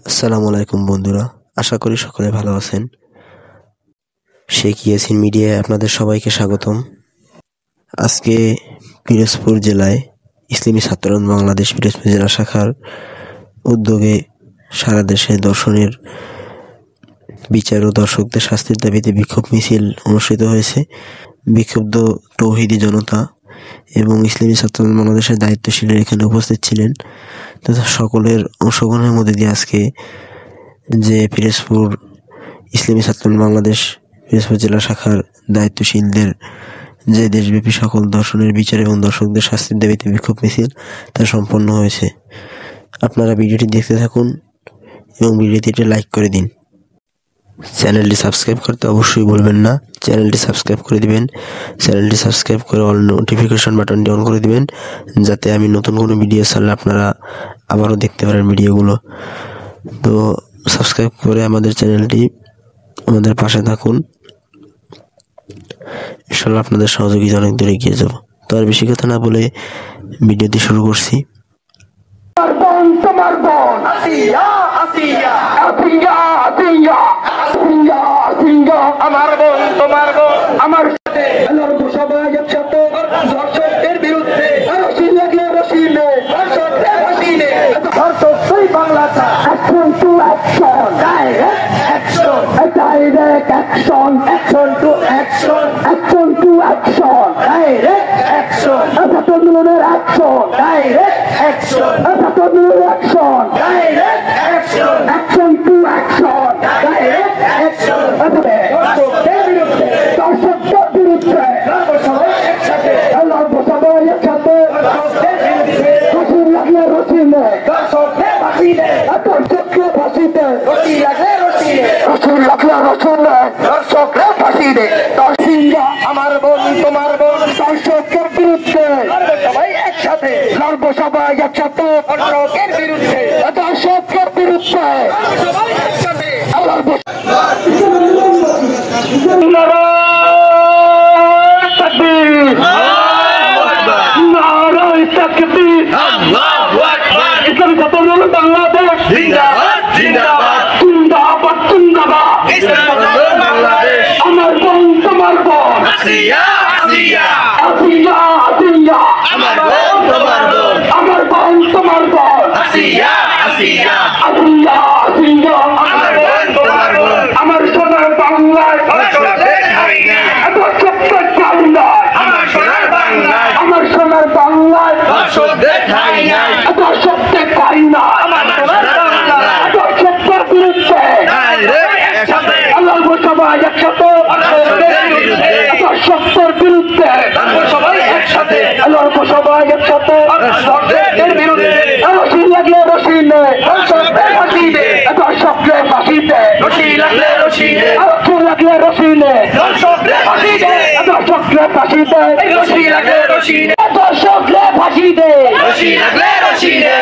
আসসালামু আলাইকুম বন্ধুরা, আশা করি সকলে ভালো আছেন। শেখ ইয়াসিন মিডিয়ায় আপনাদের সবাইকে স্বাগতম। আজকে পিরোজপুর জেলায় ইসলামী ছাত্র বাংলাদেশ পিরোজপুর জেলা শাখার উদ্যোগে সারা দেশে দর্শনের বিচার ও দর্শকদের শাস্তির দাবিতে বিক্ষোভ মিছিল অনুষ্ঠিত হয়েছে। বিক্ষুব্ধ তৌহিদি জনতা এবং ইসলামী ছাত্র বাংলাদেশের দায়িত্বশীলের এখানে উপস্থিত ছিলেন। তো সকলের অংশগ্রহণের মধ্যে দিয়ে আজকে যে পিরোজপুর ইসলামী ছাত্র বাংলাদেশ পিরোজপুর জেলা শাখার দায়িত্বশীলদের যে দেশব্যাপী সকল দর্শনের বিচার এবং দর্শকদের শাস্তির দাবিতে বিক্ষোভ মিছিল তা সম্পন্ন হয়েছে। আপনারা ভিডিওটি দেখতে থাকুন এবং ভিডিওটিতে লাইক করে দিন। চ্যানেলটি সাবস্ক্রাইব করতে অবশ্যই ভুলবেন না। চ্যানেলটি সাবস্ক্রাইব করে দিবেন। চ্যানেলটি সাবস্ক্রাইব করে অল নোটিফিকেশন বাটনটি অন করে দিবেন, যাতে আমি নতুন কোনো ভিডিও ছাড়লে আপনারা আবারও দেখতে পারেন ভিডিওগুলো। তো সাবস্ক্রাইব করে আমাদের চ্যানেলটি আমাদের পাশে থাকুন। ইনশাআল্লাহ আপনাদের সহযোগিতা অনেক দূরে এগিয়ে যাব। তো আর বেশি কথা না বলে ভিডিওটি শুরু করছি। তোমার বোন আসিয়া আসিয়া আসিয়া আসিয়া আসিয়া আসিয়া আমার বোন তোমার বোন আমার সাথে সবাই একসাথে দর্শকদের বিরুদ্ধে রশি লাগলে রশি নে দর্শকদের রশি নে দর্শকই বাংলাটা action to action direct action action to action action to action direct action আন্দোলনের অ্যাকশন ডাইরেক্ট অ্যাকশন আন্দোলনের action direct action action to action direct action দর্শকদের বিরুদ্ধে দর্শকদের বিরুদ্ধে সবাই একসাথে সবাই একসাথে রশি লাগলে রশি নে দর্শকদের ফাঁসি দে দর্শককে ফাঁসি দে রশি লাগলে রশি নে রশি লাগলে রশি নে দর্শককে ফাঁসি দে দর্শিঙ্গা আমার বোন তোমার বোন দর্শকের বিরুদ্ধে সবাই একসাথে লড়বো সবাই একসাথে দর্শকের বিরুদ্ধে দর্শকের বিরুদ্ধে সবাই একসাথে লড়বো বাংলাদেশ জিন্দাবাদ জিন্দাবাদ জিন্দাবাদ জিন্দাবাদ বাংলাদেশ আমার বোন তোমার বোন আসিয়া আসিয়া আসিয়া আসিয়া আমার বোন তোমার বোন আমার বোন তোমার বোন আসিয়া আসিয়া আসিয়া আসিয়া আমার বোন তোমার বোন আমার সোনার বাংলায় দর্শকদের ঠাই নাই দর্শকদের ঠাই নাই আমার সোনার বাংলায় আমার সোনার বাংলায় দর্শকদের ঠাই নাই দর্শকদের ঠাই নাই আমার সোনার বাংলায় দর্শকদের বিরুদ্ধে একসাথে আল্লাহ সবাই একসাথে দর্শকদের বিরুদ্ধে সবাই একসাথে আল্লাহ সবাই একসাথে দর্শকদের বিরুদ্ধে রশি লাগলে রশি নে দর্শকদের ফাঁসি দে দর্শকদের ফাঁসি দে রশি লাগলে রশি নে রশি লাগলে রশি নে দর্শকদের ফাঁসি দে দর্শকদের ফাঁসি দে রশি লাগলে রশি নে দর্শকদের ফাঁসি দে রশি লাগলে রশি নে